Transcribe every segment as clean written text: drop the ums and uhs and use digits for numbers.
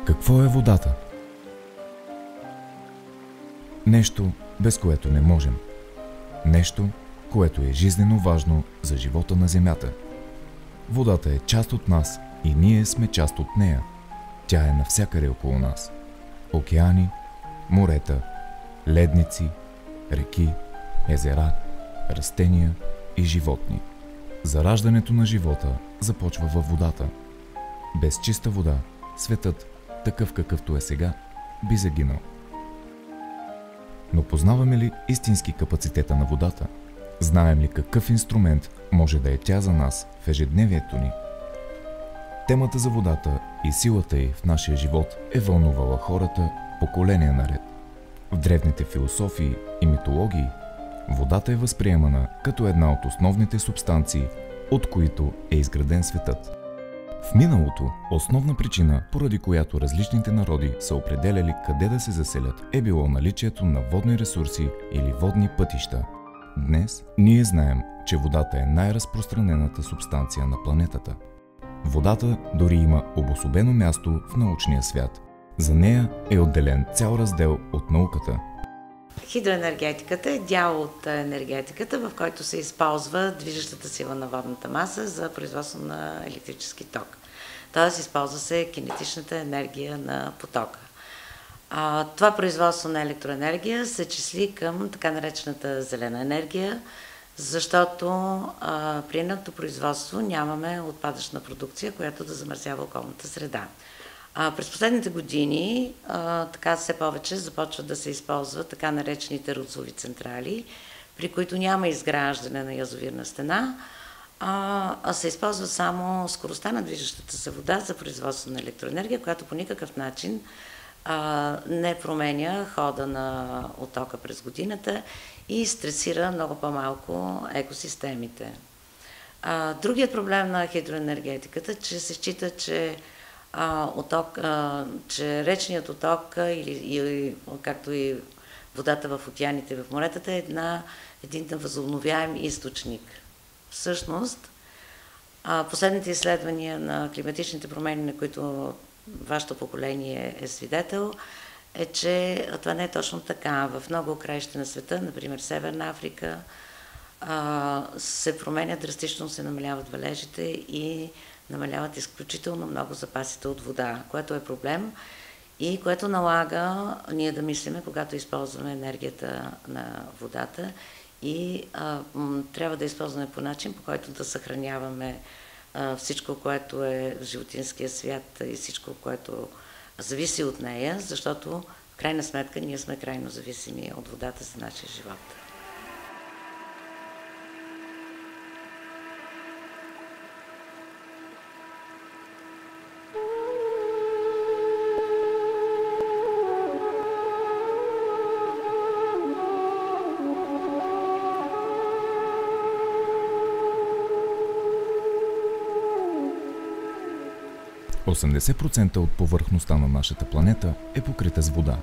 Какво е водата? Нещо, без което не можем. Нещо, което е жизнено важно за живота на Земята. Водата е част от нас и ние сме част от нея. Тя е навсякъде около нас. Океани, морета, ледници, реки, езера, растения и животни. Зараждането на живота започва във водата. Без чиста вода, светът, такъв какъвто е сега, би загинал. Но познаваме ли истински капацитета на водата? Знаем ли какъв инструмент може да е тя за нас в ежедневието ни? Темата за водата и силата й в нашия живот е вълнувала хората поколения наред. В древните философии и митологии водата е възприемана като една от основните субстанции, от които е изграден светът. В миналото, основна причина, поради която различните народи са определяли къде да се заселят, е било наличието на водни ресурси или водни пътища. Днес ние знаем, че водата е най-разпространената субстанция на планетата. Водата дори има обособено място в научния свят. За нея е отделен цял раздел от науката. Хидроенергетиката е дял от енергетиката, в който се използва движещата сила на водната маса за производство на електрически ток. Тоест използва се кинетичната енергия на потока. Това производство на електроенергия се числи към така наречената зелена енергия, защото при едното производство нямаме отпадъчна продукция, която да замърсява околната среда. През последните години така все повече започват да се използват така наречените руцови централи, при които няма изграждане на язовирна стена, а се използва само скоростта на движещата се вода за производство на електроенергия, която по никакъв начин не променя хода на оттока през годината и стресира много по-малко екосистемите. Другият проблем на хидроенергетиката, че се счита, че речният отток, или както и водата в океаните и в моретата, е един възобновяем източник. Всъщност, последните изследвания на климатичните промени, на които вашето поколение е свидетел, е, че това не е точно така. В много краища на света, например Северна Африка, се променят драстично, се намаляват валежите и намаляват изключително много запасите от вода, което е проблем и което налага ние да мислиме, когато използваме енергията на водата и трябва да използваме по начин, по който да съхраняваме всичко, което е в животинския свят и всичко, което зависи от нея, защото в крайна сметка ние сме крайно зависими от водата за нашия живот. 80% от повърхността на нашата планета е покрита с вода.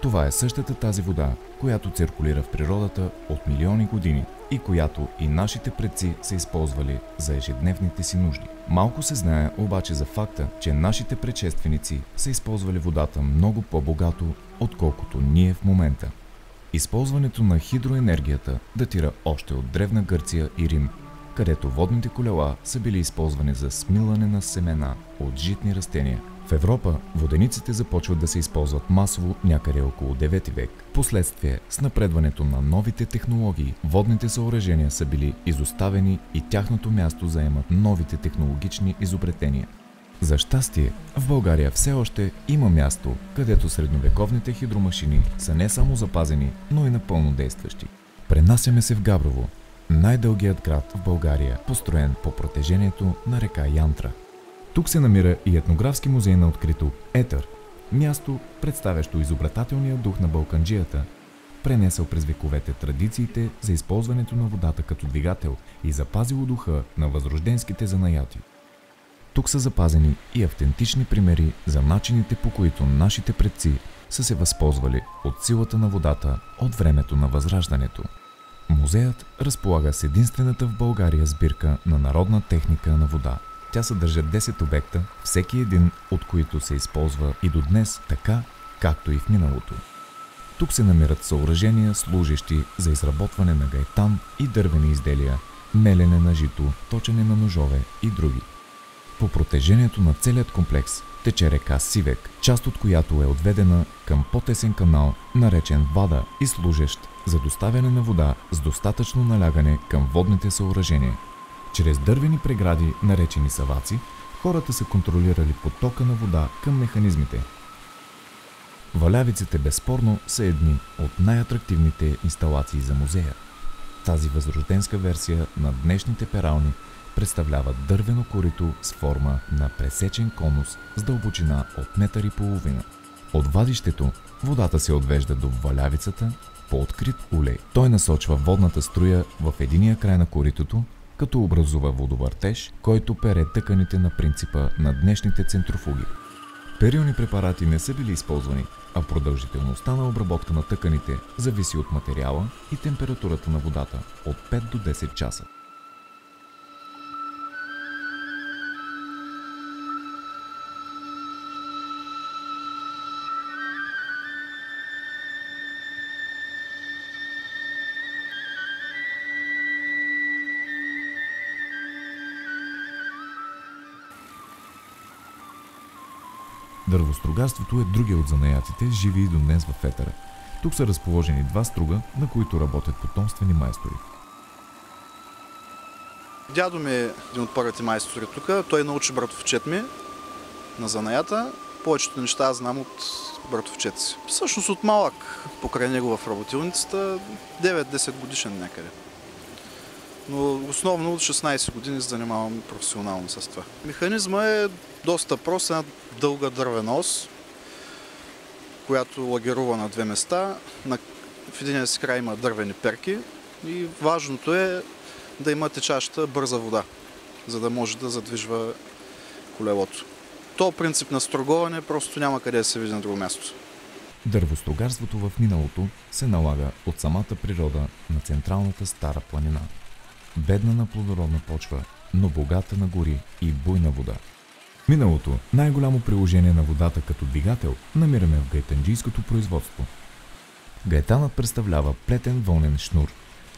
Това е същата тази вода, която циркулира в природата от милиони години и която и нашите предци са използвали за ежедневните си нужди. Малко се знае обаче за факта, че нашите предшественици са използвали водата много по-богато, отколкото ние в момента. Използването на хидроенергията датира още от Древна Гърция и Рим, където водните колела са били използвани за смилане на семена от житни растения. В Европа водениците започват да се използват масово някъде около 9 век. Впоследствие, с напредването на новите технологии, водните съоръжения са били изоставени и тяхното място заемат новите технологични изобретения. За щастие, в България все още има място, където средновековните хидромашини са не само запазени, но и напълно действащи. Пренасяме се в Габрово, най-дългият град в България, построен по протежението на река Янтра. Тук се намира и етнографски музей на открито Етър, място, представящо изобретателния дух на балканджията, пренесъл през вековете традициите за използването на водата като двигател и запазило духа на възрожденските занаяти. Тук са запазени и автентични примери за начините, по които нашите предци са се възползвали от силата на водата от времето на Възраждането. Музеят разполага с единствената в България сбирка на народна техника на вода. Тя съдържа 10 обекта, всеки един от които се използва и до днес така, както и в миналото. Тук се намират съоръжения, служещи за изработване на гаетан и дървени изделия, мелене на жито, точене на ножове и други. По протежението на целият комплекс тече река Сивек, част от която е отведена към по-тесен канал, наречен Вада и служещ за доставяне на вода с достатъчно налягане към водните съоръжения. Чрез дървени прегради, наречени саваци, хората са контролирали потока на вода към механизмите. Валявиците безспорно са едни от най-атрактивните инсталации за музея. Тази възрожденска версия на днешните перални представлява дървено корито с форма на пресечен конус с дълбочина от 1,5 метра. От вадището водата се отвежда до валявицата по открит улей. Той насочва водната струя в единия край на коритото, като образува водовъртеж, който пере тъканите на принципа на днешните центрофуги. Перилни препарати не са били използвани, а продължителността на обработка на тъканите зависи от материала и температурата на водата от 5 до 10 часа. Дървостругарството е другия от занаятите, живи и до днес в Етъра. Тук са разположени 2 струга, на които работят потомствени майстори. Дядо ми е един от първите майстори тук. Той научи братовчет ми на занаята. Повечето неща знам от братовчет си. Всъщност от малък покрай него в работилницата, 9-10 годишен някъде. Но основно от 16 години се занимавам професионално с това. Механизма е доста прост, една дълга дървена ос, която лагерува на 2 места. В единия си край има дървени перки и важното е да има течаща бърза вода, за да може да задвижва колелото. То принцип на струговане просто няма къде да се види на друго място. Дървостругарството в миналото се налага от самата природа на централната Стара планина. Бедна на плодородна почва, но богата на гори и буйна вода. Миналото, най-голямо приложение на водата като двигател, намираме в гаетанджийското производство. Гаетанът представлява плетен вълнен шнур,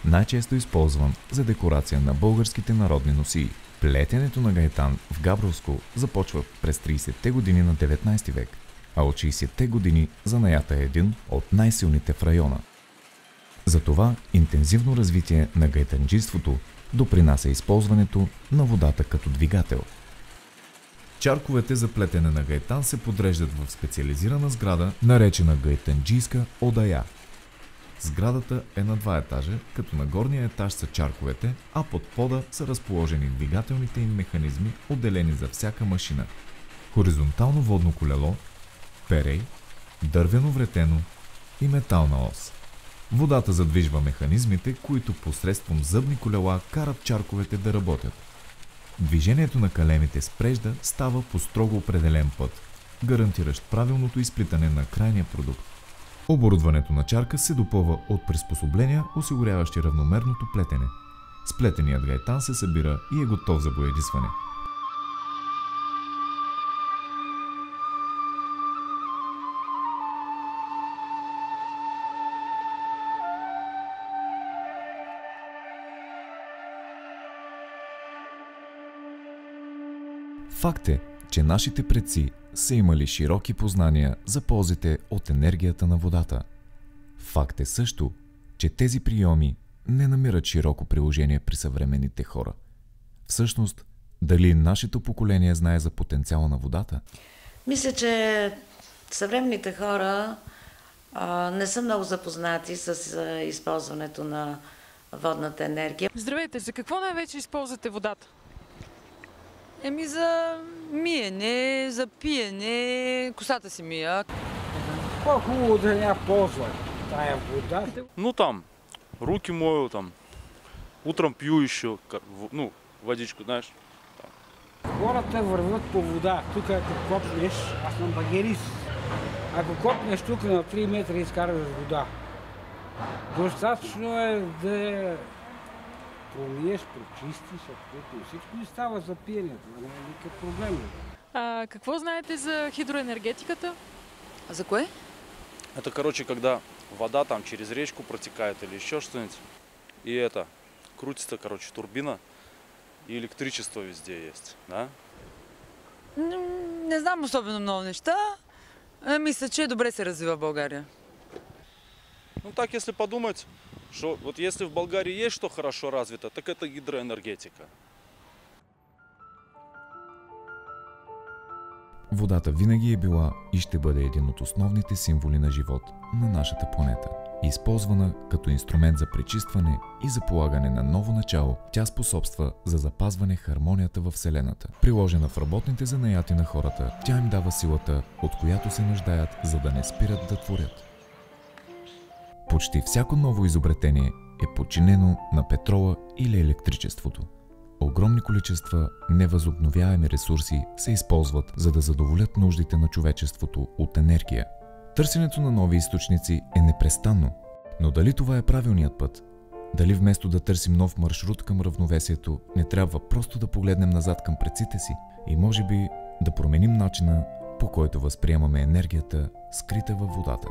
най-често използван за декорация на българските народни носии. Плетенето на гаетан в Габровско започва през 30-те години на 19 век, а от 60-те години занаята е един от най-силните в района. Затова интензивно развитие на гаетанджийството допринася използването на водата като двигател. Чарковете за плетене на гаетан се подреждат в специализирана сграда, наречена гаетанджийска одая. Сградата е на 2 етажа, като на горния етаж са чарковете, а под пода са разположени двигателните им механизми, отделени за всяка машина. Хоризонтално водно колело, перей, дървено вретено и метална ос. Водата задвижва механизмите, които посредством зъбни колела карат чарковете да работят. Движението на калемите с прежда става по строго определен път, гарантиращ правилното изплитане на крайния продукт. Оборудването на чарка се допълва от приспособления, осигуряващи равномерното плетене. Сплетеният гаетан се събира и е готов за боядисване. Факт е, че нашите предци са имали широки познания за ползите от енергията на водата. Факт е също, че тези приеми не намират широко приложение при съвременните хора. Всъщност, дали нашето поколение знае за потенциала на водата? Мисля, че съвременните хора не са много запознати с използването на водната енергия. Здравейте, за какво най-вече използвате водата? За миене, за пиене, косата си мия. По-хубаво да я ползват тая вода. Ну там, руки мою там, утром пью еще, водичку, знаешь. Хората върват по вода. Тук ако копнеш, аз съм багерист. Ако копнеш тук на 3 метра изкарваш вода. Достатъчно е да помиеш, прочистиш, абсолютно всичко и става за пиенето. Не е никакъв проблем. Какво знаете за хидроенергетиката? За кое? Это, короче, когда вода там через речку протекает или еще что-нибудь. И это, крутится, короче, турбина. И электричество везде есть, да? Не знам особено много неща. Мисля, че добре се развива в България. Ну так, если подумать, что вот если в Болгарии есть что хорошо развито, так это гидроэнергетика. Водата винаги е била и ще бъде един от основните символи на живот на нашата планета. Използвана като инструмент за пречистване и за полагане на ново начало, тя способства за запазване хармонията във Вселената. Приложена в работните занаяти на хората, тя им дава силата, от която се нуждаят, за да не спират да творят. Почти всяко ново изобретение е подчинено на петрола или електричеството. Огромни количества невъзобновяеми ресурси се използват, за да задоволят нуждите на човечеството от енергия. Търсенето на нови източници е непрестанно, но дали това е правилният път? Дали вместо да търсим нов маршрут към равновесието, не трябва просто да погледнем назад към предците си и може би да променим начина, по който възприемаме енергията, скрита във водата?